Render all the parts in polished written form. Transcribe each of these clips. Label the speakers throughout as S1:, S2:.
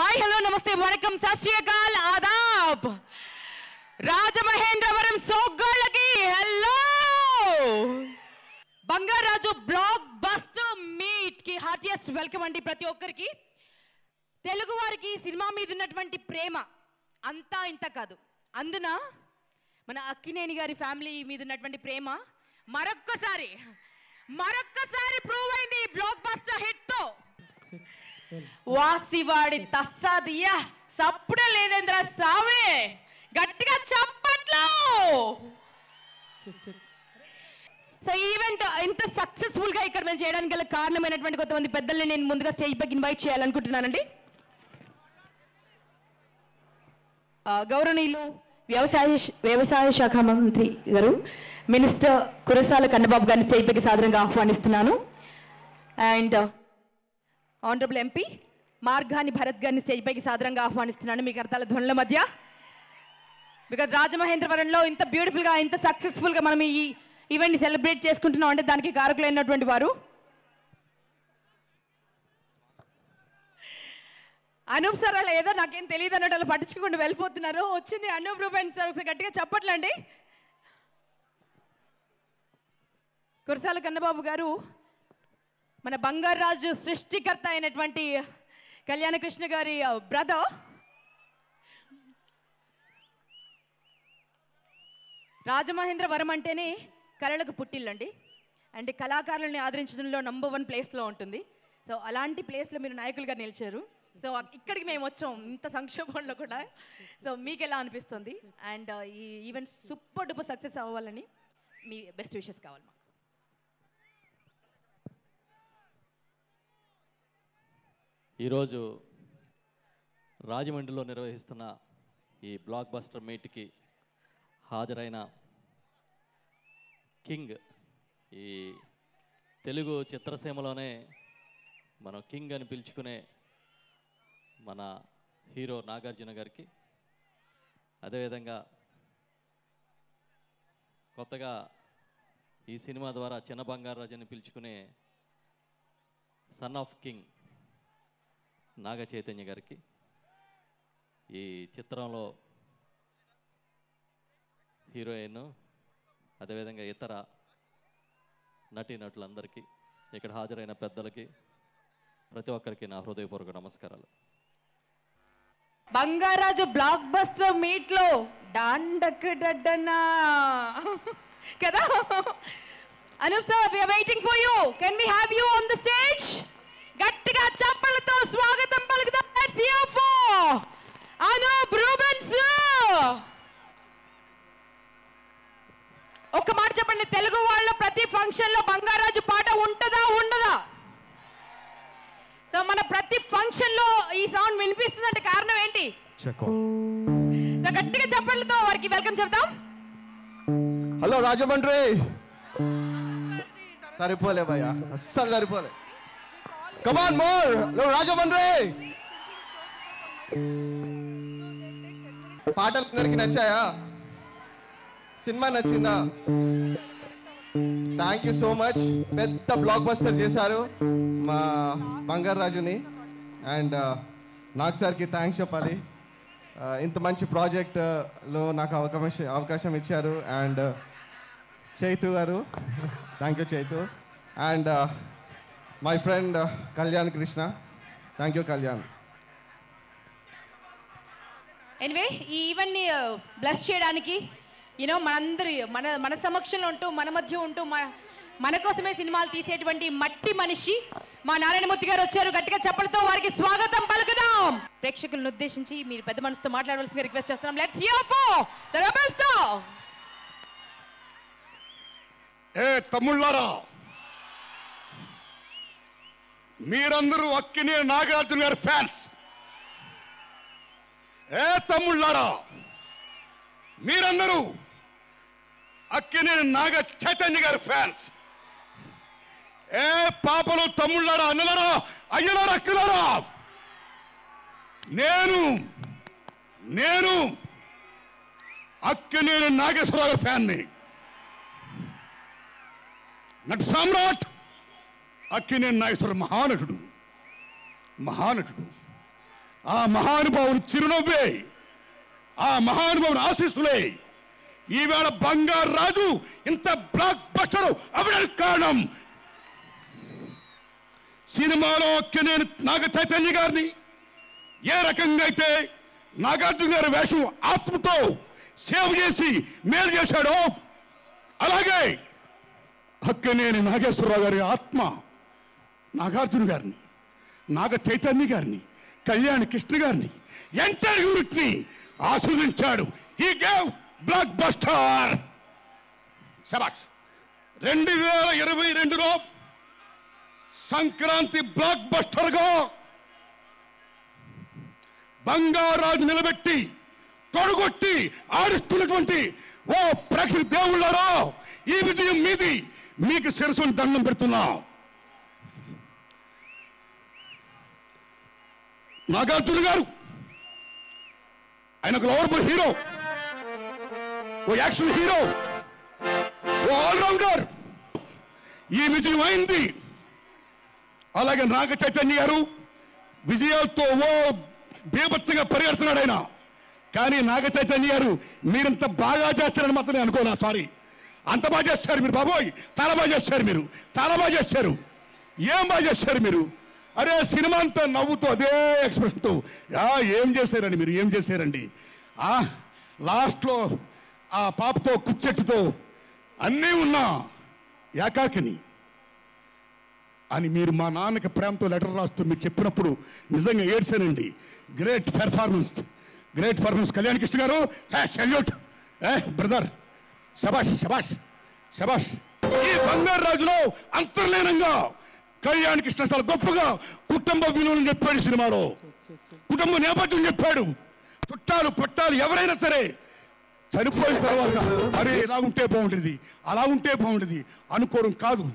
S1: Hi hello नमस्ते वणकम सत श्री अकाल आदाब రాజమహేంద్రవరం సోగ్గాళ్ళకి hello Bangarraju blockbuster meet కి హార్టియెస్ట్ వెల్కమ్ అండి ప్రతి ఒక్కరికి. తెలుగు వారికి సినిమా మీద ఉన్నటువంటి ప్రేమ అంతా ఇంత కాదు, అందున మన అక్కినేని గారి ఫ్యామిలీ మీద ఉన్నటువంటి ప్రేమ మరొక్కసారి ప్రూవ్ అయింది బ్లాక్ బస్టర్ హిట్ తో. వాసివాడి తస్సాదియా సప్పుడే లేదేంద్ర సావే, గట్టిగా చప్పట్లు. సో ఈవెంట్ ఇంత సక్సెస్ఫుల్ గా ఇక్కడ మేము చేయడానికి గల కారణమైనటువంటి కొంతమంది పెద్దల్ని నేను ముందుగా స్టేజ్ పైకి ఇన్వైట్ చేయాలనుకుంటున్నానండి. గౌరవనీయులు వ్యవసాయ శాఖ మంత్రి గారు మినిస్టర్ కురసాల కన్నబాబు గారిని స్టేజ్ పైకి సాధారణంగా ఆహ్వానిస్తున్నాను. And honourable MP Margani Bharat గారిని స్టేజ్ పైకి సాధారణంగా ఆహ్వానిస్తున్నాను మీ కర్తాల ధ్వనుల మధ్య. బికాజ్ రాజమహేంద్రవరంలో ఇంత బ్యూటిఫుల్గా ఇంత సక్సెస్ఫుల్గా మనం ఈ ఈవెంట్ని సెలబ్రేట్ చేసుకుంటున్నాం అంటే దానికి కారకులైనటువంటి వారు అనూప్ సార్. అలా ఏదో నాకేం తెలియదు అన్నట్టు అలా పట్టించుకుంటూ వెళ్ళిపోతున్నారు. వచ్చింది అనూప్ రూపెన్ సార్, ఒకసారి గట్టిగా చెప్పట్లండి. కురసాల కన్నబాబు గారు మన బంగారాజు సృష్టికర్త అయినటువంటి కళ్యాణకృష్ణ గారి బ్రదర్. రాజమహేంద్రవరం అంటేనే కళలకు పుట్టిల్లండి, అండ్ కళాకారులని ఆదరించడంలో నంబర్ 1 ప్లేస్లో ఉంటుంది. సో అలాంటి ప్లేస్లో మీరు నాయకులుగా నిలిచారు. సో ఇక్కడికి మేము వచ్చాం ఇంత సంక్షోభంలో కూడా. సో మీకు ఎలా అనిపిస్తుంది? అండ్ ఈ ఈవెంట్ సూపర్ డూపర్ సక్సెస్ అవ్వాలని మీ బెస్ట్ విషెస్ కావాలి మాకు.
S2: ఈరోజు రాజమండ్రిలో నిర్వహిస్తున్న ఈ బ్లాక్ బస్టర్ మీట్కి హాజరైన కింగ్, ఈ తెలుగు చిత్రసీమలోనే మనం కింగ్ అని పిలుచుకునే మన హీరో నాగార్జున గారికి, అదేవిధంగా కొత్తగా ఈ సినిమా ద్వారా చిన్న బంగారాజు అని పిలుచుకునే son of king Naga Chaitanya గారికి, ఈ చిత్రంలో హీరోయిన్, అదేవిధంగా ఇతర నటీనటులందరికీ, ఇక్కడ హాజరైన పెద్దలకి, ప్రతి ఒక్కరికి నా హృదయపూర్వక నమస్కారాలు.
S1: బంగారాజు బ్లాక్ బస్టర్ మీట్ లో డాండక్ డడ్డనా కదా. Anoop sir, we are waiting for you. Can we have you on the stage? గట్టిగా చప్పలతో స్వాగతం పలుకుదాం. Let's hear for Anoop Rubens. ఒక్క మాట చెప్పండి, తెలుగు వాళ్ళ ప్రతి ఫంక్షన్ లో బంగారాజు పాట ఉంటుందా ఉండదా? సో మన ప్రతి ఫంక్షన్ లో ఈ సౌండ్ వినిపిస్తుందంటే కారణం ఏంటి? సో గట్టిగా చెప్పలతో వారికి వెల్కమ్ చెప్తాం.
S3: హలో రాజమండ్రి. సరిపోలే భయ్యా, అస్సలు సరిపోలే. కమాన్ మోర్. హలో రాజమండ్రి. పాటలు అందరికి నచ్చాయా? సినిమా నచ్చిందా? Thank you so much. పెద్ద బ్లాక్ బస్టర్ చేశారు మా బంగారాజుని. అండ్ నాగ్ సార్కి థ్యాంక్స్ చెప్పాలి, ఇంత మంచి ప్రాజెక్ట్లో నాకు అవకాశం ఇచ్చారు. అండ్ చైతు గారు, thank you Chaitu. And my friend Kalyan Krishna, thank you Kalyan.
S1: Anyway ఈ ఈవెంట్ని బ్లెస్ చేయడానికి మనందరి మన సమక్షంలో ఉంటూ మన మధ్య ఉంటూ మన కోసమే సినిమాలు తీసేటువంటి మట్టి మనిషి మా నారాయణమూర్తి గారు వచ్చారు. గట్టిగా చప్పలతో వారికి స్వాగతం పలుకుదాం. ప్రేక్షకులను ఉద్దేశించి మీరు పెద్ద మనసుతో మాట్లాడవలసిందిగా రిక్వెస్ట్ చేస్తున్నాం. Let's hear for the rebel star.
S4: ఏ తమ్ముళ్ళారా, మీరందరూ అక్కినేని నాగార్జున గారి ఫ్యాన్స్. ఏ తమ్ముళ్ళారా, మీరందరూ అక్కినేని నాగ చైతన్య గారి ఫ్యాన్స్. ఏ పాపలు, తమ్ముళ్ళారా, అన్నలారా, అయ్యలారా, అక్కలారా, నేను అక్కినేని నాగేశ్వరరావు గారి ఫ్యాన్ని. నట సామ్రాట్ అక్కినేని నాగేశ్వర మహానటుడు. ఆ మహానుభావుని చిరునవ్వే, ఆ మహానుభావుని ఆశీస్సులే ఈవేళ బంగారు రాజు ఇంత బ్లాక్ బస్టర్ అవడానికి కారణం. సినిమాలో నేను నాగ చైతన్య గారిని ఏ రకంగా అయితే నాగార్జున గారి వేషం ఆత్మతో సేవ చేసి మేలు చేశాడో, అలాగే అక్కినేని నాగేశ్వరరావు గారి ఆత్మ నాగార్జున గారిని, నాగ చైతన్య గారిని, కళ్యాణ్ కృష్ణ గారిని, ఎంటైర్ యూనిట్ ని ఆస్వాదించాడు. He gave blockbuster. శభాష్. 2022లో సంక్రాంతి బ్లాక్ బస్టర్ గా బంగారాజు నిలబెట్టి తొడగొట్టి ఆడిస్తున్నటువంటి ఓ ప్రకృతి దేవుళ్ళారా, ఈ విజయం మీది. మీకు శిరస్సును దండం పెడుతున్నా. నాగార్జున గారు ఆయన ఒక లవర్బుల్ హీరో, ఓ యాక్షన్ హీరో, ఓ ఆల్రౌండర్. ఈ విజయం అయింది. అలాగే నాగ చైతన్య గారు విజయాలతో ఓ బీభత్సంగా పరిగెడుతున్నాడు ఆయన. కానీ నాగ చైతన్య గారు మీరింత బాగా చేస్తారని మాత్రం నేను అనుకోనా. సారీ, అంత బాగా చేస్తారు మీరు బాబోయ్, చాలా బాగా చేస్తారు మీరు, చాలా బాగా చేస్తారు. ఏం బాగా చేస్తారు మీరు? అరే సినిమా అంతా నవ్వుతూ అదే ఎక్స్ప్రెషన్తో ఏం చేశారండి మీరు, ఏం చేశారండి? లాస్ట్లో ఆ పాపతో కుచ్చెట్టుతో అన్నీ ఉన్నా ఏకాకిని అని మీరు మా నాన్నకి ప్రేమతో లెటర్ రాస్తూ మీరు చెప్పినప్పుడు నిజంగా ఏడ్చానండి. Great performance, great performance. Kalyan Krishna గారు సెల్యూట్ బ్రదర్, శబాష్ శబాష్ శబాష్. ఈ బంగారు రాజులో అంతర్లీనంగా కళ్యాణ్ కృష్ణ చాలా గొప్పగా కుటుంబ విలువలు చెప్పాడు. సినిమాలో కుటుంబ నేపథ్యం చెప్పాడు. చుట్టాలు పట్టాలు ఎవరైనా సరే చనిపోయిన తర్వాత అరే ఇలా ఉంటే బాగుంటుంది, అలా ఉంటే బాగుంటుంది అనుకోవడం కాదు.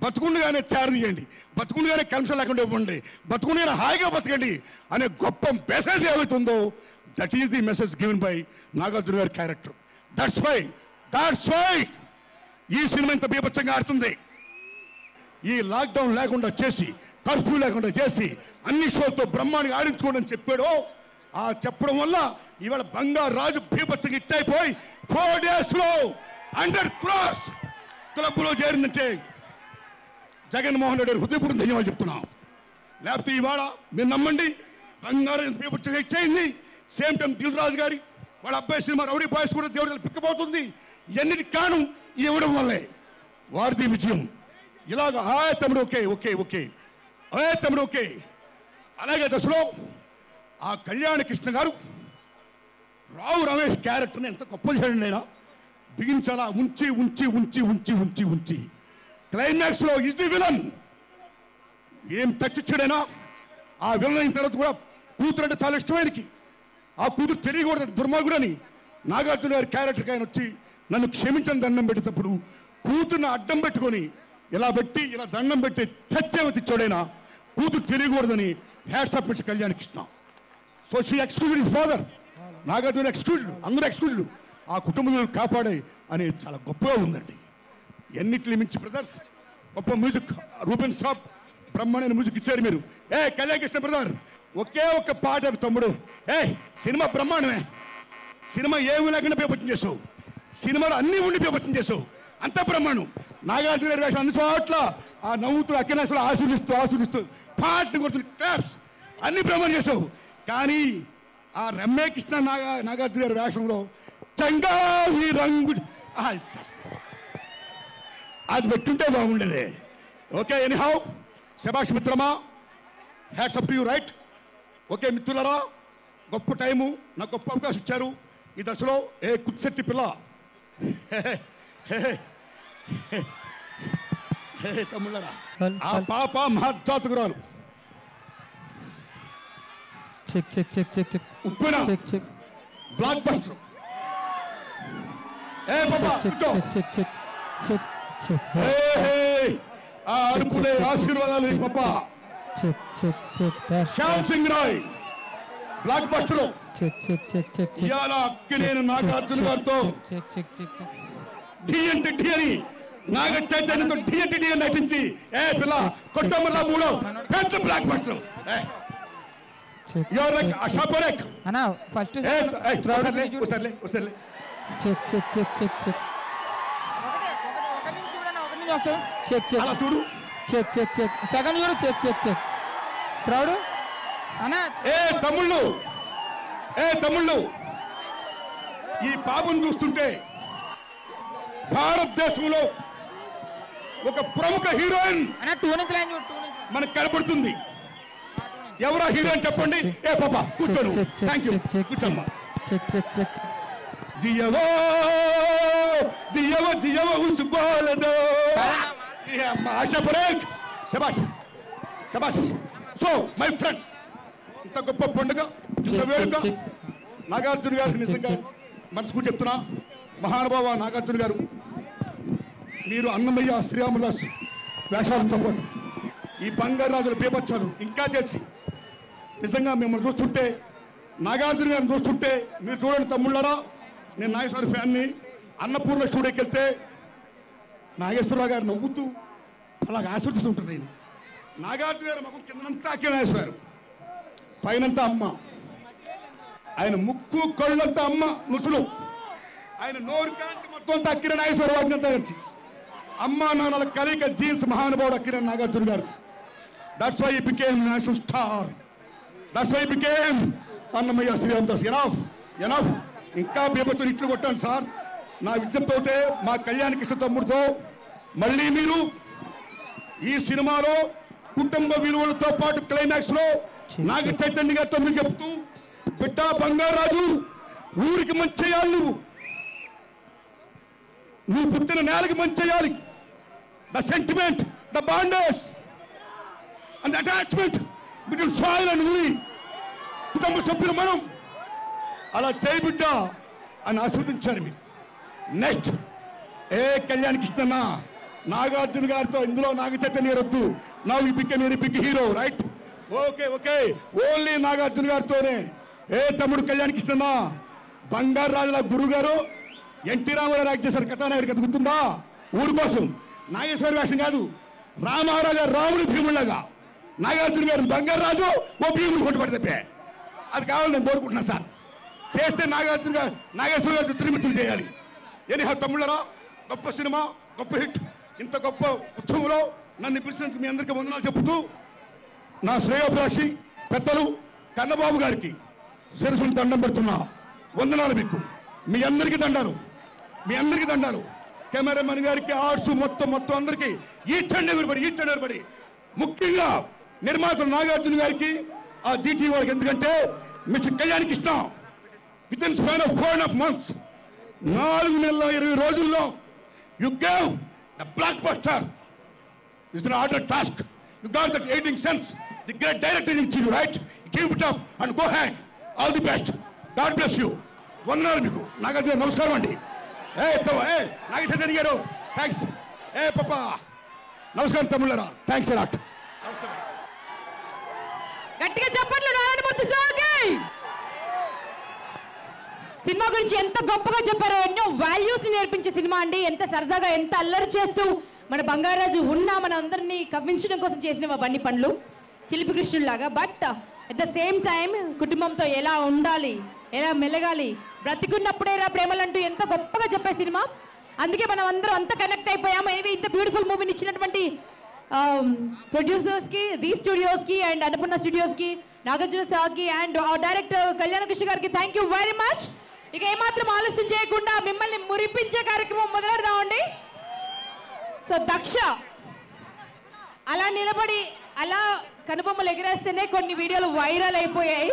S4: బతుకుండగానే చేరదీయండి, బతుకుండగానే కన్సల్ లేకుండా ఇవ్వండి, బతుకుండగానే హాయిగా బతకండి అనే గొప్ప మెసేజ్ ఏమవుతుందో that is the message given by Nagarjuna గారి క్యారెక్టర్. దట్స్ వై ఈ సినిమా ఇంత బీభత్సంగా ఆడుతుంది. ఈ లాక్డౌన్ లేకుండా చేసి, కర్ఫ్యూ లేకుండా చేసి, అన్ని షోలతో బ్రహ్మాండంగా ఆడించుకోండి అని చెప్పాడో, ఆ చెప్పడం వల్ల ఇవాళ బంగారు రాజు బీభత్సంగా హిట్ అయిపోయి 4 days లో 100 crores క్లబ్లో చేరిందంటే జగన్మోహన్ రెడ్డి హృదయపూర్వక ధన్యవాదాలు చెప్తున్నాం. లేకపోతే ఇవాళ మీరు నమ్మండి, బంగారు బీభత్సంగా హిట్ అయింది. సేమ్ టైం దిల్ రాజు గారి వాళ్ళ అబ్బాయి సినిమా రౌడీ బాయ్స్ కూడా దేవుడు పిక్కపోతుంది. ఇవన్నిటికి కారణం ఇవ్వడం వల్లే వారిది విజయం. ఇలాగ తమ్ముడు ఓకే ఓకే ఓకే తమ్ముడు ఓకే. అలాగే దశలో ఆ కళ్యాణ కృష్ణ గారు రావు రమేష్ క్యారెక్టర్ని ఎంత గొప్ప చేయండి. అయినా బిగించాలా ఉంచి ఉంచి ఉంచి ఉంచి ఉంచి ఉంచి క్లైమాక్స్లో ఇస్ ది విలన్. ఏం తచ్చిచ్చాడైనా ఆ విలన్ అయిన తర్వాత కూడా కూతురు అంటే చాలా ఇష్టమైనకి. ఆ కూతురు తెలియకూడదు దుర్మార్గుడని నాగార్జున గారి క్యారెక్టర్కి ఆయన వచ్చి నన్ను క్షమించని దండం పెట్టేటప్పుడు కూతుర్ని అడ్డం పెట్టుకొని ఇలా పెట్టి ఇలా దండం పెట్టి చచ్చేవతి ఇచ్చాడైనా కూతురు తెలియకూడదని hats off mister Kalyan Krishna. So she excluded his father. Nagarjuna excluded, అందరూ ఎక్స్క్లూడెడ్. ఆ కుటుంబం కాపాడాయి అనేది చాలా గొప్పగా ఉందండి. ఎన్నిటిని మించి బ్రదర్స్ గొప్ప మ్యూజిక్, రూబెన్ సాబ్ బ్రహ్మాండమైన మ్యూజిక్ ఇచ్చారు మీరు. కళ్యాణ్ కృష్ణ బ్రదర్ ఒకే ఒక్క పాట తమ్ముడు. సినిమా బ్రహ్మాండమే. సినిమా ఏమి లేకుండా పేపచ్చం చేసావు, సినిమాలో అన్నీ ఉండి పేపచ్చం చేసావు, అంత బ్రహ్మాండం. నాగార్జున గారి వేషం అన్ని చోట్ల ఆ నవ్వుతూ అక్కినేశ్వర ఆస్వాదిస్తూ పాటని కొడుతూ క్లాప్స్ అన్ని బ్రహ్మాండం చేసావు. కానీ ఆ రమ్య కృష్ణ నాగార్జున గారి వేషంలో చంగావి రంగు అది పెట్టుంటే బాగుండేది. ఓకే ఎనీహౌ శభాష్ మిత్రమా, hats up to you right. Okay మిత్రులరా, గొప్ప టైము, నాకు గొప్ప అవకాశం ఇచ్చారు ఈ దశలో. కుత్సెట్టి పిల్ల తమ్ముళ్ళరా, ఆ పాప మహజాతకురాలు ఉప్పిన బ్లాక్ బస్టర్. ఆ అరుపులే ఆశీర్వాదాలు పాప. Shyam Singh Roy blockbuster. ఇవాళ అక్కినేని నాగార్జున గారితో ఢీ అంటే ఢీ అని, నాగ చైతన్యంతో ఢీ అంటే ఢీ అని నటించి పిల్ల కొట్టమల్లా మూడో పెద్ద blockbuster. You are like Asha Parekh
S5: అన్నా ఫస్ట్
S4: వస్తలే
S5: check check check check check check check
S4: అలా చూడు
S5: చెక్ చెక్ చెక్ సెకండ్ చూడు చెక్ చెక్ చెక్ క్రౌడ్ అన్నా
S4: తమ్ముళ్ళు ఈ బాబుని చూస్తుంటే భారతదేశంలో ఒక ప్రముఖ హీరోయిన్
S5: అన్నా 2 నుంచి లైన్ చూడు 2 నుంచి
S4: మనకు కనబడుతుంది. ఎవరా హీరోయిన్ చెప్పండి. ఏ పాపా కూర్చోను. థ్యాంక్ యూ కూర్చోమ్మా.
S5: చెక్ చెక్ చెక్
S4: జియవో జియవో జియవో ఉస్ బోలదో ఆశా పరేఖ్ శబాష్ శబాష్. సో మై ఫ్రెండ్స్, ఇంత గొప్ప పండుగ, ఇంత వేడుక నాగార్జున గారికి నిజంగా మనసుకు చెప్తున్నా. మహానుభావ నాగార్జున గారు, మీరు అన్నమయ్య శ్రీరామదాస్ వేషాలతో పాటు ఈ బంగారు రాజుల బీభత్సాలు ఇంకా చేసి నిజంగా మిమ్మల్ని చూస్తుంటే, నాగార్జున గారిని చూస్తుంటే, మీరు చూడండి తమ్ముళ్ళారా, నేను నాగేశ్వర ఫ్యాన్ని. అన్నపూర్ణ స్టూడియోకి వెళ్తే నాగేశ్వరరావు గారు నవ్వుతూ అలాగ ఆశీర్వదిస్తుంటారు. నేను నాగార్జున గారు ముఖం కిందనంతా నాగేశ్వరారు, పైనంతా అమ్మ. ఆయన ముక్కు కళ్ళంతా అమ్మ నుసులు, ఆయన నోరు కాంతి మొత్తం అంతా అక్కిన నాగేశ్వరరావు అంతా వచ్చి అమ్మ నాన్నల కలిక జీన్స్ మహానుభావుడు Akkineni Nagarjuna garu. That's why became national star. That's why became Annamayya Sri Ramadas. Enough ఇంకా బీభత్సం ఇట్లు కొట్టాను సార్. నా విద్యంతోటే మా కళ్యాణ కృష్ణ తమ్ముడితో మళ్ళీ మీరు ఈ సినిమాలో కుటుంబ విలువలతో పాటు క్లైమాక్స్ లో నాగ చైతన్య గారితో మీరు చెప్తూ, బిడ్డ బంగారాజు ఊరికి మంచి చేయాలి, నువ్వు పుట్టిన నేలకి మంచి చేయాలి. The sentiment, the bondage and attachment between soil and ఊరి కుటుంబ సభ్యులు మనం అలా చేయి బిడ్డ అని ఆస్వాదించారు మీరు. నెక్స్ట్ ఏ కళ్యాణ్ కృష్ణ నాగార్జున గారితో ఇందులో నాగ చైతన్య వద్దు. Now you become very big hero right. Okay only Nagarjuna గారితోనే. ఏ తమ్ముడు కళ్యాణ్ కృష్ణ, బంగారు రాజుల గురువు గారు ఎన్టీ రామారావు యాక్ట్ చేశారు కథానాయకుడికి, అది గుర్తుందా? ఊరి కోసం నాగేశ్వర వేషం కాదు, రామారావు గారు రాముడు భీముళ్ళగా, నాగార్జున గారు బంగారు రాజు ఓ భీముడు కొట్టుబడి తప్పే. అది కావాలని నేను కోరుకుంటున్నా సార్. చేస్తే నాగేశ్వర గారు తిరుమితులు చేయాలి. ఎనీహా తమ్ముళ్ళరా, గొప్ప సినిమా, గొప్ప హిట్. ఇంత గొప్ప ఉత్సవంలో నన్ను పిలిచినందుకు మీ అందరికీ వందనాలు చెబుతూ, నా శ్రేయోభిలాషి పెద్దలు కన్నబాబు గారికి శిరసును దండం పెడుతున్నా. వందనాలు మీకు, మీ అందరికీ దండాలు. కెమెరామెన్ గారికి, ఆర్ట్స్ మొత్తం అందరికీ ఈచ్ అండ్ ఎవరిబడి. ముఖ్యంగా నిర్మాతలు నాగార్జున గారికి, ఆ జీటీ వారికి. ఎందుకంటే mister Kalyan Krishna with in span of 4.5 months 4 నెలల 20 రోజుల్లో you gave the block buster. It's an order task. You got that 18 cents. The great director in you, right? Keep it up and go ahead. All the best. God bless you. వందనాలు మీకు. నాగార్జున నమస్కారం అండి. నాగేశ్వర గారు thanks. పాప నమస్కారం తమ్ముళ్ళరా, thanks a lot.
S1: గట్టిగా చెప్పట్లు నారాయణమూర్తి సార్కి. Cinema గురించి ఎంత గొప్పగా చెప్పారో, ఎన్నో వాల్యూస్ నేర్పించే సినిమా అండి. ఎంత సరదాగా, ఎంత అల్లరి చేస్తూ మన బంగారాజు ఉన్న మన అందరినీ కవ్వించడం కోసం చేసిన బండి పనులు చిలిపి కృష్ణుల్లాగా. But at the same time కుటుంబంతో ఎలా ఉండాలి, ఎలా మెలగాలి, బ్రతికున్నప్పుడే రా ప్రేమలంటూ ఎంత గొప్పగా చెప్పే సినిమా. అందుకే మనం అందరం అంత కనెక్ట్ అయిపోయాము. ఎనివే ఇంత బ్యూటిఫుల్ మూవీని ఇచ్చినటువంటి ప్రొడ్యూసర్స్కి, జీ స్టూడియోస్కి అండ్ అన్నపూర్ణ స్టూడియోస్కి, నాగార్జున సార్కి అండ్ డైరెక్టర్ కళ్యాణ కృష్ణ గారికి థ్యాంక్ యూ వెరీ మచ్. ఇక ఏమాత్రం ఆలస్యం చేయకుండా మిమ్మల్ని మురిపించే కార్యక్రమం మొదలెడదామండి. సో దక్ష అలా నిలబడి అలా కనుబొమ్మలు ఎగిరేస్తేనే కొన్ని వీడియోలు వైరల్ అయిపోయాయి.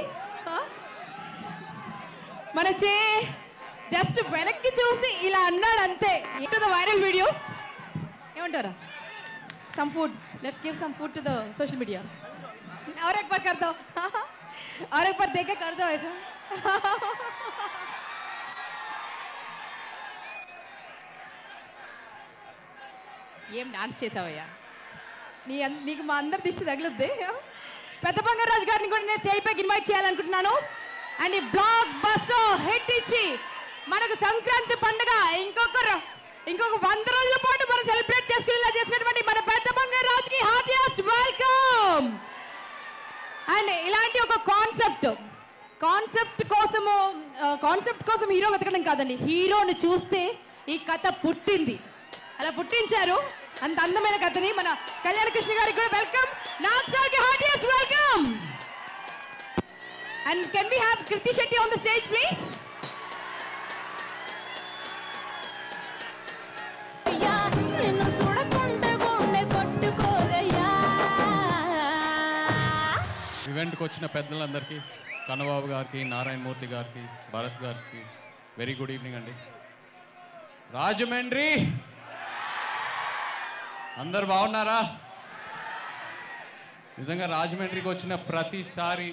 S1: మన జస్ట్ వెనక్కి చూసి ఇలా అన్నాడు అంతే. టు ద వైరల్ వీడియోస్ ఏమంటారా? some food, let's give some food to the social media. और एक बार कर दो, और एक बार देख के कर दो ऐसा. ఏం డాన్స్ చేసావయ్యా, నీకు మా అందరి దిష్టి తగిలిద్ది. పెద్ద బంగారాజు గారిని కూడా నేను స్టేజ్ పైకి ఇన్వైట్ చేయాలనుకుంటున్నాను. అండ్ ఈ బ్లాక్ బస్టర్ హిట్ ఇచ్చి మనకు సంక్రాంతి పండుగ ఇంకొక 100 రోజుల పాటు మనం సెలబ్రేట్ చేసుకునేలా చేసినటువంటి మన పెద్ద బంగారాజుకి హార్టియెస్ట్ వెల్కమ్. అండ్ ఇలాంటి ఒక కాన్సెప్ట్ కోసం హీరో వెతకడం కాదండి, హీరోని చూస్తే ఈ కథ పుట్టింది, అలా పుట్టించారు. అంత అందమైన కథని మన కళ్యాణ కృష్ణ గారికి కూడా వెల్కమ్, నాగ్ సార్ కి heartiest welcome. And can we have Krithi Shetty on the stage please.
S6: ఈవెంట్కి వచ్చిన పెద్దలందరికీ, కన్నబాబు గారికి, నారాయణమూర్తి గారికి, భరత్ గారికి వెరీ గుడ్ ఈవినింగ్ అండి. రాజమండ్రి అందరు బాగున్నారా? నిజంగా రాజమండ్రికి వచ్చిన ప్రతిసారి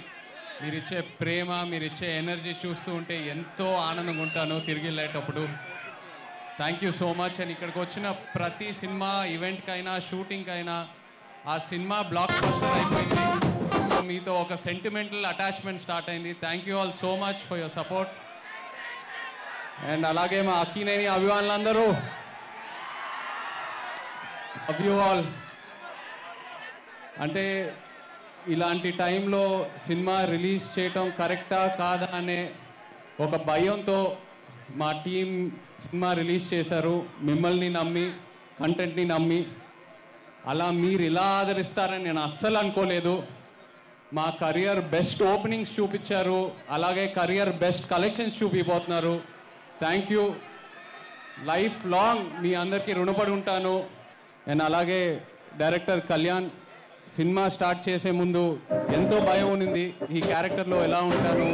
S6: మీరిచ్చే ప్రేమ, మీరిచ్చే ఎనర్జీ చూస్తూ ఉంటే ఎంతో ఆనందంగా ఉంటాను తిరిగి వెళ్ళేటప్పుడు. Thank you so much. And ఇక్కడికి వచ్చిన ప్రతి సినిమా ఈవెంట్కైనా షూటింగ్కైనా ఆ సినిమా బ్లాక్ బస్టర్ అయిపోయింది. సో మీతో ఒక సెంటిమెంటల్ అటాచ్మెంట్ స్టార్ట్ అయింది. Thank you all so much for your support. And అలాగే మా అక్కినేని అభిమానులందరూ, లవ్ యూ ఆల్. అంటే ఇలాంటి టైంలో సినిమా రిలీజ్ చేయటం కరెక్టా కాదా అనే ఒక భయంతో మా టీం సినిమా రిలీజ్ చేశారు. మిమ్మల్ని నమ్మి, కంటెంట్ని నమ్మి. అలా మీరు ఇలా ఆదరిస్తారని నేను అస్సలు అనుకోలేదు. మా కరియర్ బెస్ట్ ఓపెనింగ్స్ చూపించారు, అలాగే కరియర్ బెస్ట్ కలెక్షన్స్ చూపిపోతున్నారు. Thank you. లైఫ్ లాంగ్ మీ అందరికీ రుణపడి ఉంటాను. అండ్ అలాగే డైరెక్టర్ కళ్యాణ్, సినిమా స్టార్ట్ చేసే ముందు ఎంతో భయం ఉంది, ఈ క్యారెక్టర్లో ఎలా ఉంటాను,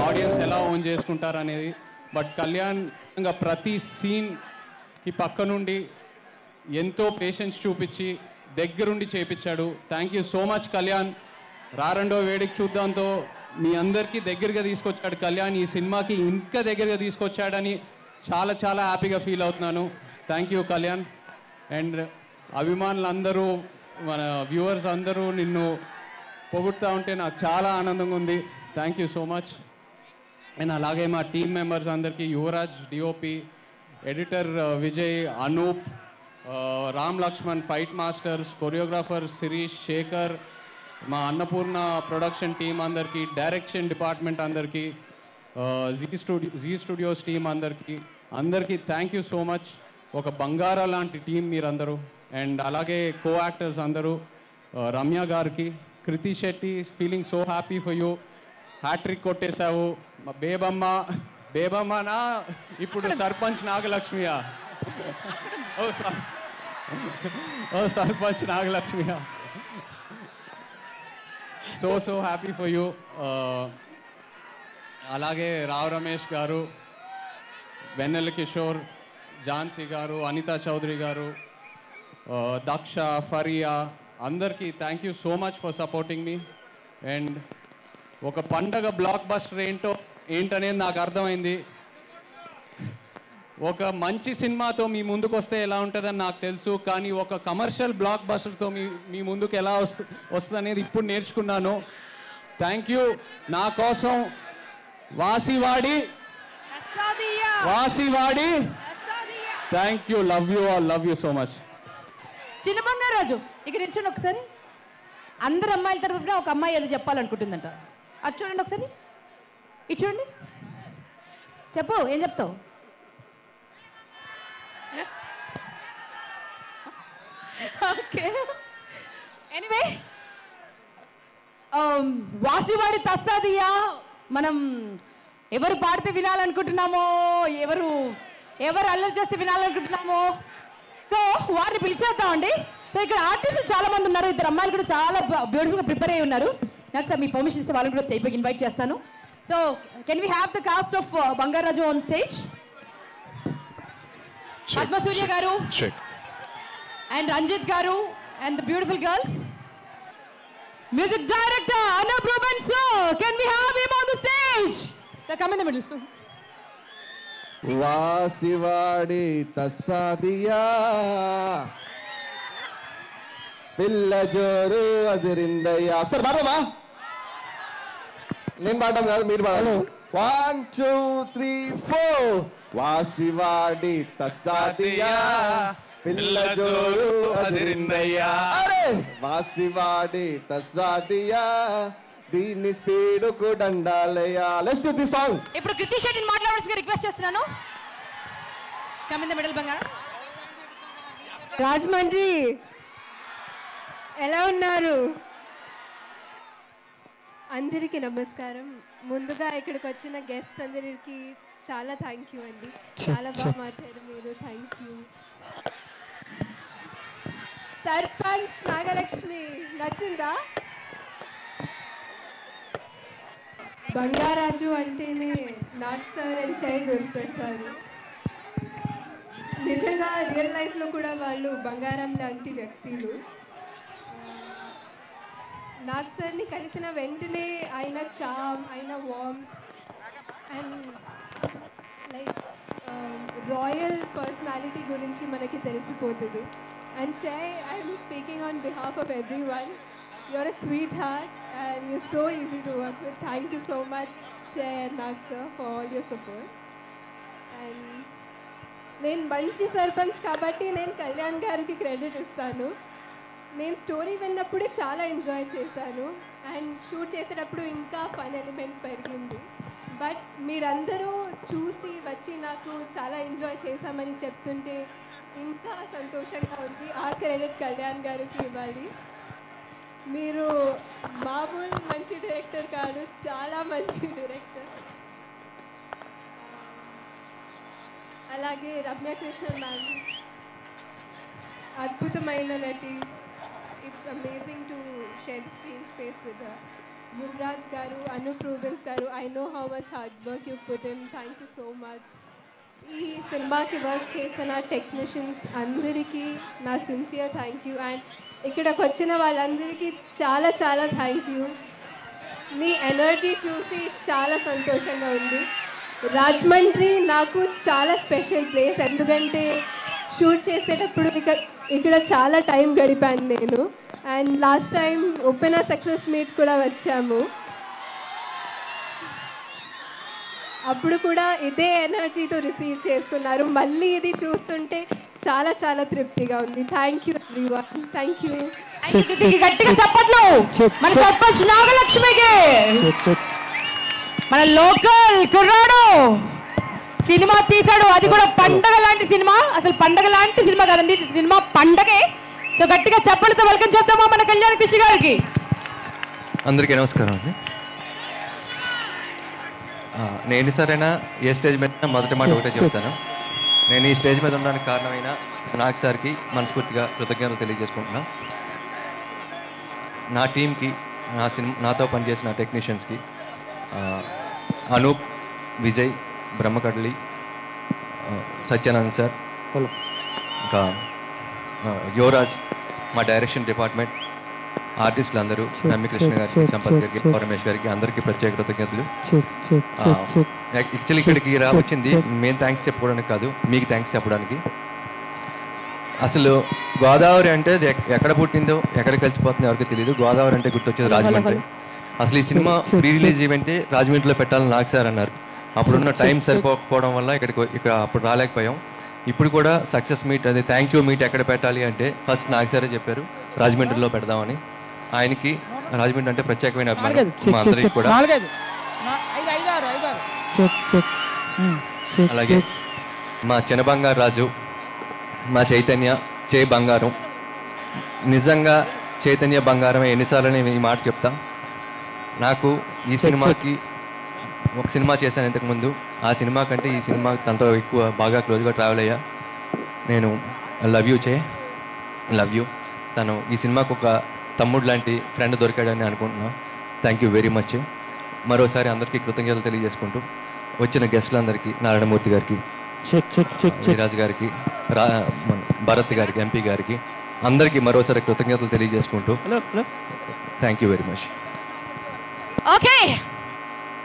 S6: ఆడియన్స్ ఎలా ఓన్ చేసుకుంటారు అనేది. బట్ కళ్యాణ్ ఇంకా ప్రతి సీన్కి పక్క నుండి ఎంతో పేషెన్స్ చూపించి దగ్గరుండి చేపించాడు. Thank you so much Kalyan. రెండో వేడికి చూద్దాంతో మీ అందరికీ దగ్గరగా తీసుకొచ్చాడు కళ్యాణ్. ఈ సినిమాకి ఇంకా దగ్గరగా తీసుకొచ్చాడని చాలా చాలా హ్యాపీగా ఫీల్ అవుతున్నాను. Thank you Kalyan. అండ్ అభిమానులందరూ, మన వ్యూవర్స్ అందరూ నిన్ను పొగుడుతూ ఉంటే నాకు చాలా ఆనందంగా ఉంది. Thank you so much. And అలాగే మా టీం మెంబర్స్ అందరికీ, Yuvraj DOP, editor Vijay, Anoop, Ram Lakshman, fight masters, choreographer Sirish, Sekhar, మా అన్నపూర్ణ ప్రొడక్షన్ టీం అందరికీ, డైరెక్షన్ డిపార్ట్మెంట్ అందరికీ, జీ స్టూడియోస్ టీం అందరికీ థ్యాంక్ యూ సో మచ్. ఒక బంగారా లాంటి టీం మీరందరూ. అండ్ అలాగే కో యాక్టర్స్ అందరూ, రమ్య గారికి, Krithi Shetty, feeling so happy for you, hattrick కొట్టేశావు. మా బేబమ్మనా ఇప్పుడు సర్పంచ్ నాగలక్ష్మియా? ఓ సర్పంచ్ నాగలక్ష్మియా. So happy for you. అలాగే రావ్ రమేష్ గారు, వెన్నెల కిషోర్, ఝాన్సీ గారు, అనితా చౌదరి గారు, దక్ష, ఫరియా, అందరికీ thank you so much for supporting me. And ఒక పండగ బ్లాక్ బస్టర్ ఏంటనేది నాకు అర్థమైంది. ఒక మంచి సినిమాతో మీ ముందుకు వస్తే ఎలా ఉంటుందని నాకు తెలుసు, కానీ ఒక కమర్షియల్ బ్లాక్ బస్టర్తో మీ ముందుకు ఎలా వస్తుంది అనేది ఇప్పుడు నేర్చుకున్నాను. Thank you. నా కోసం వాసివాడి thank you. Love you all. Love you so much.
S1: చిన్న బంగారాజు ఇక్కడ నిల్చోండి ఒకసారి. అందరు అమ్మాయిల తరపున ఒక అమ్మాయి ఏదో చెప్పాలనుకుంటుందంట. అది చూడండి ఒకసారి, ఇటు చూడండి, చెప్పు, ఏం చెప్తావు? ఓకే, ఎనీవే, వాసివాడి తస్సాదియా మనం ఎవరు పాడితే వినాలనుకుంటున్నామో, ఎవరు అల్లరి చేస్తే వినాలనుకుంటున్నామో, సో వారిని పిలిచేద్దామండి. సో ఇక్కడ ఆర్టిస్టులు చాలా మంది ఉన్నారు, ఇద్దరు అమ్మాయిలు కూడా చాలా బ్యూటిఫుల్గా ప్రిపేర్ అయ్యి ఉన్నారు. నాకు సార్ మీ పర్మిషన్ ఇస్తే వాళ్ళని కూడా స్టేజ్ పైకి ఇన్వైట్ చేస్తాను. So can we have the cast of Bangarraju on stage? Padmasurya గారు అండ్ రంజిత్ గారు and the beautiful girls. Music director Anup Rubens sir, can we have him on the stage? Sir come in the middle.
S3: వాసివాడి తస్సాదియా పిల్ల జోరు అదిరిందయ్యా. ఒకసారి పాడమా? నేను పాడడం కాదు, మీరు పాడాలి. 1 2 3 4. వాసివాడి తస్సాదియా పిల్ల జోరు అదిరిందయ్యా. అరే వాసివాడి తస్సాదియా దీన్ని స్పీడుకు దండాలయ్యా. Let's do the song.
S1: ఇప్పుడు కృతి శెట్టిని మాట్లాడాల్సిందిగా రిక్వెస్ట్ చేస్తున్నాను. కమ్ ఇన్ ద మిడిల్ బంగారం.
S7: రాజమండ్రి ఎలా ఉన్నారు? అందరికీ నమస్కారం. ముందుగా ఇక్కడికి వచ్చిన గెస్ట్ అందరికి చాలా థ్యాంక్ యూ అండి. చాలా బాగా మాట్లాడారు మీరు. Thank you. సర్పంచ్ నాగలక్ష్మి నచ్చిందా? బంగారాజు అంటేనే నాగ్ సార్ అండ్ చై గుర్తొస్తారు. నిజంగా రియల్ లైఫ్లో కూడా వాళ్ళు బంగారం లాంటి వ్యక్తులు. నాగ్ సార్ని కలిసిన వెంటనే ఆయన చామ్, ఆయన warm and like royal personality గురించి మనకి తెలిసిపోతుంది. And Chai, I'm speaking on behalf of everyone. You're a sweetheart and you're so easy to work with. Thank you so much Chai and Nag sir for all your support. And నేను మంచి సర్పంచ్ కాబట్టి నేను కళ్యాణ్ గారికి credit ఇస్తాను. నేను story విన్నప్పుడే చాలా enjoy చేశాను and shoot చేసేటప్పుడు ఇంకా ఫన్ ఎలిమెంట్ పెరిగింది. బట్ మీరందరూ చూసి వచ్చి నాకు చాలా ఎంజాయ్ చేశామని చెప్తుంటే ఇంకా సంతోషంగా ఉంది. ఆ క్రెడిట్ కళ్యాణ్ గారికి ఇవ్వాలి. మీరు మామూలు మంచి డైరెక్టర్ కాదు, చాలా మంచి డైరెక్టర్. అలాగే రమ్యకృష్ణన్ మ్యామ్ అద్భుతమైన నటి. It's amazing to share screen space with Yuvraj గారు, అనూప్ రూబెన్స్ గారు. I know how much hard work you put in. Thank you so much. ఈ సినిమాకి వర్క్ చేసిన టెక్నీషియన్స్ అందరికీ నా సిన్సియర్ థ్యాంక్ యూ. అండ్ ఇక్కడికి వచ్చిన వాళ్ళందరికీ చాలా చాలా థ్యాంక్ యూ. మీ ఎనర్జీ చూసి చాలా సంతోషంగా ఉంది. రాజమండ్రి నాకు చాలా స్పెషల్ ప్లేస్. ఎందుకంటే షూట్ చేసేటప్పుడు ఇక్కడ చాలా టైం గడిపాను నేను. And last time open success meet కూడా వచ్చాము. అప్పుడు కూడా ఇదే ఎనర్జీతో రిసీవ్ చేసుకున్నారు. మళ్ళీ ఇది చూస్తుంటే చాలా చాలా తృప్తిగా ఉంది. Thank you everyone. Thank you.
S1: గట్టిగా చప్పట్లు మన సర్పంచ్ నాగలక్ష్మికి. మన లోకల్ కుర్రాడు సినిమా తీశాడు, అది కూడా పండగ లాంటి సినిమా. అసలు పండగ లాంటి సినిమా కాదండి, సినిమా పండగే. సో గట్టిగా చప్పలతో వెల్కమ్ చెప్తామా మన కళ్యాణ కృష్ణ గారికి.
S8: అందరికీ నమస్కారం అండి. నేను సరైనా ఏ స్టేజ్ మీద మొదటి మాట ఒకటే చెప్తాను. నేను ఈ స్టేజ్ మీద ఉండడానికి కారణమైన నాగ్ సార్కి మనస్ఫూర్తిగా కృతజ్ఞతలు తెలియజేసుకుంటున్నా. నా టీంకి, నాతో పనిచేసిన టెక్నీషియన్స్కి, అనూప్, విజయ్, బ్రహ్మకడ్లి, సత్యానంద్ సార్, ఇంకా యువరాజ్, మా డైరెక్షన్ డిపార్ట్మెంట్, ఆర్టిస్టులు అందరూ, రమ్యకృష్ణ గారికి, సంపత్ గారికి, పరమేష్ గారికి అందరికీ ప్రత్యేక కృతజ్ఞతలు. యాక్చువల్లీ ఇక్కడికి వచ్చింది మేము థ్యాంక్స్ చెప్పుకోవడానికి కాదు, మీకు థ్యాంక్స్ చెప్పడానికి. అసలు గోదావరి అంటే ఎక్కడ పుట్టిందో ఎక్కడ కలిసిపోతుందో ఎవరికి తెలియదు. గోదావరి అంటే గుర్తొచ్చేది రాజమండ్రి. అసలు ఈ సినిమా ప్రీ రిలీజ్ ఈవెంట్ రాజమండ్రిలో పెట్టాలని నాగ్ సార్ అన్నారు. అప్పుడున్న టైం సరిపోకపోవడం వల్ల ఇక్కడ అప్పుడు రాలేకపోయాం. ఇప్పుడు కూడా సక్సెస్ మీట్, అదే థ్యాంక్ యూ మీట్ ఎక్కడ పెట్టాలి అంటే ఫస్ట్ నాగ్ సారే చెప్పారు రాజమండ్రిలో పెడదామని. ఆయనకి రాజమండ్రి అంటే ప్రత్యేకమైన అభిమానం మా అందరికీ కూడా. అలాగే మా చిన్న బంగారు రాజు, మా చైతన్య, చే బంగారం. నిజంగా చైతన్య బంగారమే. ఎన్నిసార్లు నేను ఈ మాట చెప్తా. నాకు ఈ సినిమాకి ఒక సినిమా చేశాను ఇంతకుముందు. ఆ సినిమా కంటే ఈ సినిమా తనతో ఎక్కువ బాగా క్లోజ్గా ట్రావెల్ అయ్యా. నేను లవ్ యూ చే, లవ్ యూ. తను ఈ సినిమాకు ఒక తమ్ముడు లాంటి ఫ్రెండ్ దొరికాడని అనుకుంటున్నా. Thank you very much. మరోసారి అందరికీ కృతజ్ఞతలు తెలియజేసుకుంటూ వచ్చిన గెస్టులందరికీ, నారాయణమూర్తి గారికి, వీరాజ్ గారికి, భరత్ గారికి, ఎంపీ గారికి అందరికీ మరోసారి కృతజ్ఞతలు తెలియజేసుకుంటూ thank you very much.
S1: Okay,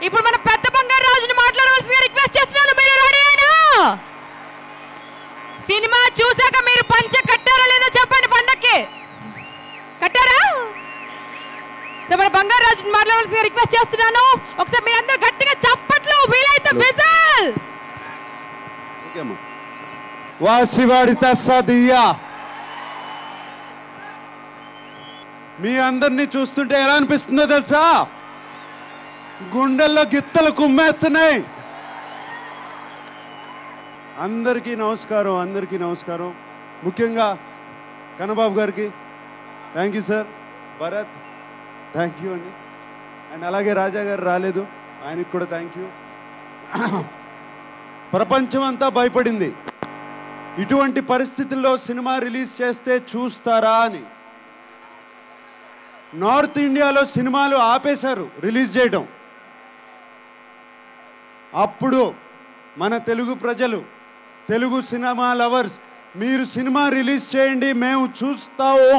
S1: ఇప్పుడు మన పెద్ద బంగారు రాజుని మాట్లాడవలసిందిగా రిక్వెస్ట్ చేస్తున్నాను. మీరు రెడీనా? సినిమా చూసాక మీరు పంచ కట్టారా లేదా చెప్పండి. పండక్కి కట్టారా? సో మన బంగారు రాజుని మాట్లాడవలసిందిగా రిక్వెస్ట్ చేస్తున్నాను. ఒకసారి మీరందరూ గట్టిగా చప్పట్లు, వీలైతే విజిల్.
S9: వాసివాడి తస్సదియా. మీ అందరినీ చూస్తుంటే ఎలా అనిపిస్తుందో తెలుసా? గుండెల్లో గిత్తలు కుమ్మేస్తున్నాయి. అందరికీ నమస్కారం, అందరికీ నమస్కారం. ముఖ్యంగా కన్నబాబు గారికి thank you sir. Bharat thank you అండి. అండ్ అలాగే రాజా గారు రాలేదు, ఆయనకి కూడా థ్యాంక్ యూ. ప్రపంచం అంతా భయపడింది ఇటువంటి పరిస్థితుల్లో సినిమా రిలీజ్ చేస్తే చూస్తారా అని. నార్త్ ఇండియాలో సినిమాలు ఆపేశారు రిలీజ్ చేయడం. అప్పుడు మన తెలుగు ప్రజలు, తెలుగు సినిమా లవర్స్, మీరు సినిమా రిలీజ్ చేయండి మేము చూస్తాము,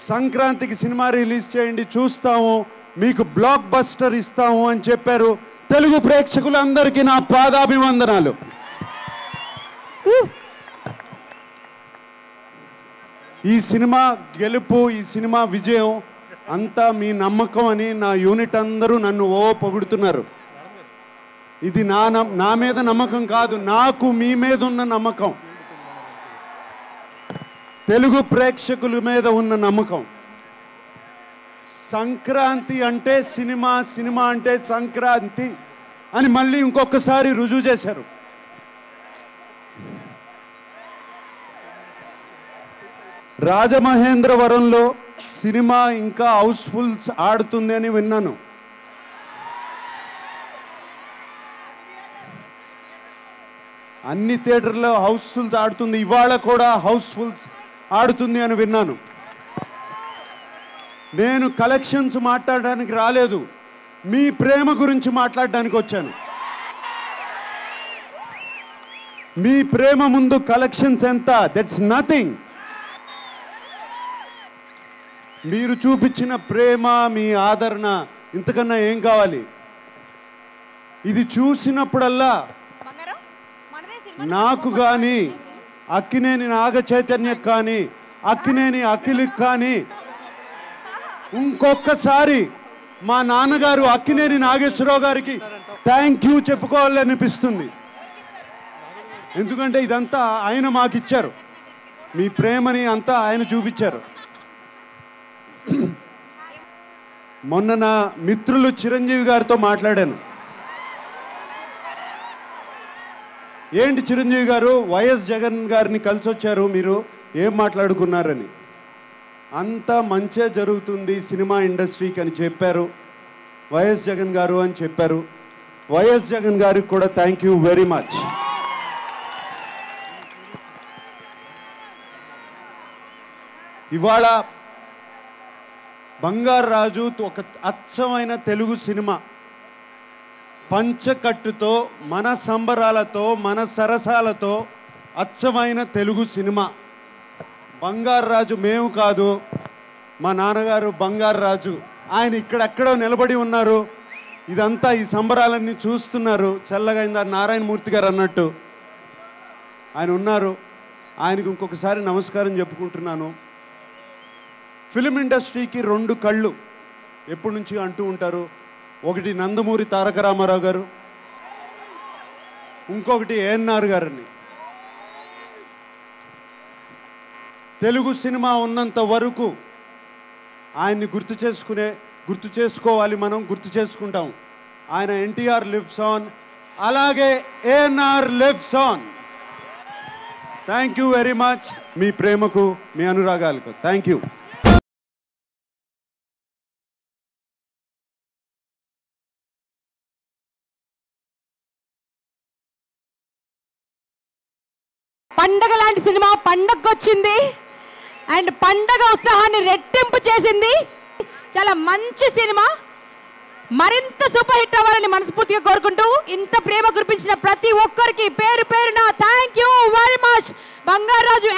S9: సంక్రాంతికి సినిమా రిలీజ్ చేయండి చూస్తాము, మీకు బ్లాక్ బస్టర్ ఇస్తాము అని చెప్పారు. తెలుగు ప్రేక్షకులందరికీ నా పాదాభివందనాలు. ఈ సినిమా గెలుపు, ఈ సినిమా విజయం అంతా మీ నమ్మకం అని నా యూనిట్ అందరూ నన్ను పొగుడుతున్నారు. ఇది నా మీద నమ్మకం కాదు, నాకు మీ మీద ఉన్న నమ్మకం, తెలుగు ప్రేక్షకుల మీద ఉన్న నమ్మకం. సంక్రాంతి అంటే సినిమా, సినిమా అంటే సంక్రాంతి అని మళ్ళీ ఇంకొకసారి రుజువు చేశారు. రాజమహేంద్రవరంలో సినిమా ఇంకా హౌస్ఫుల్స్ ఆడుతుంది అని విన్నాను. అన్ని థియేటర్లో హౌస్ఫుల్స్ ఆడుతుంది, ఇవాళ కూడా హౌస్ఫుల్స్ ఆడుతుంది అని విన్నాను. నేను కలెక్షన్స్ మాట్లాడడానికి రాలేదు, మీ ప్రేమ గురించి మాట్లాడడానికి వచ్చాను. మీ ప్రేమ ముందు కలెక్షన్స్ ఎంత? That's nothing. మీరు చూపించిన ప్రేమ, మీ ఆదరణ ఇంతకన్నా ఏం కావాలి? ఇది చూసినప్పుడల్లా నాకు కానీ, అక్కినేని నాగ చైతన్యకు కానీ, అక్కినేని అఖిల్కి కానీ, ఇంకొకసారి మా నాన్నగారు అక్కినేని నాగేశ్వరరావు గారికి థ్యాంక్ యూ చెప్పుకోవాలనిపిస్తుంది. ఎందుకంటే ఇదంతా ఆయన మాకిచ్చారు, మీ ప్రేమని అంతా ఆయన చూపించారు. మొన్న నా మిత్రులు చిరంజీవి గారితో మాట్లాడాను. ఏంటి చిరంజీవి గారు, వైఎస్ జగన్ గారిని కలిసి వచ్చారు, మీరు ఏం మాట్లాడుకున్నారని. అంతా మంచే జరుగుతుంది సినిమా ఇండస్ట్రీకి అని చెప్పారు వైఎస్ జగన్ గారు అని చెప్పారు. వైఎస్ జగన్ గారికి కూడా థ్యాంక్ యూ వెరీ మచ్. ఇవాళ బంగారు రాజు ఒక అచ్చమైన తెలుగు సినిమా, పంచకట్టుతో, మన సంబరాలతో, మన సరసాలతో అచ్చమైన తెలుగు సినిమా. బంగారు రాజు మేము కాదు, మా నాన్నగారు బంగారు రాజు, ఆయన ఇక్కడెక్కడో నిలబడి ఉన్నారు. ఇదంతా ఈ సంబరాలన్నీ చూస్తున్నారు. చల్లగా నారాయణమూర్తి గారు అన్నట్టు ఆయన ఉన్నారు. ఆయనకు ఇంకొకసారి నమస్కారం చెప్పుకుంటున్నాను. ఫిలిం ఇండస్ట్రీకి రెండు కళ్ళు ఎప్పటి నుంచి అంటూ ఉంటారు. ఒకటి నందమూరి తారక రామారావు గారు, ఇంకొకటి ఏఎన్ఆర్ గారని. తెలుగు సినిమా ఉన్నంత వరకు ఆయన్ని గుర్తు చేసుకోవాలి, మనం గుర్తు చేసుకుంటాం. ఆయన ఎన్టీఆర్ లివ్స్ ఆన్, అలాగే ANR lives on. Thank you very much. మీ ప్రేమకు, మీ అనురాగాలకు థ్యాంక్ యూ.
S1: పండగ లాంటి సినిమా పండగకు వచ్చింది అండ్ పండగ ఉత్సాహాన్ని రెట్టింపు చేసింది. చాలా మంచి సినిమా, మరింత సూపర్ హిట్ అవ్వాలని మనస్ఫూర్తిగా కోరుకుంటూ ఇంత ప్రేమ కురిపించిన ప్రతి ఒక్కరికి పేరు పేరున థ్యాంక్ యూ వెరీ మచ్. బంగారు రాజు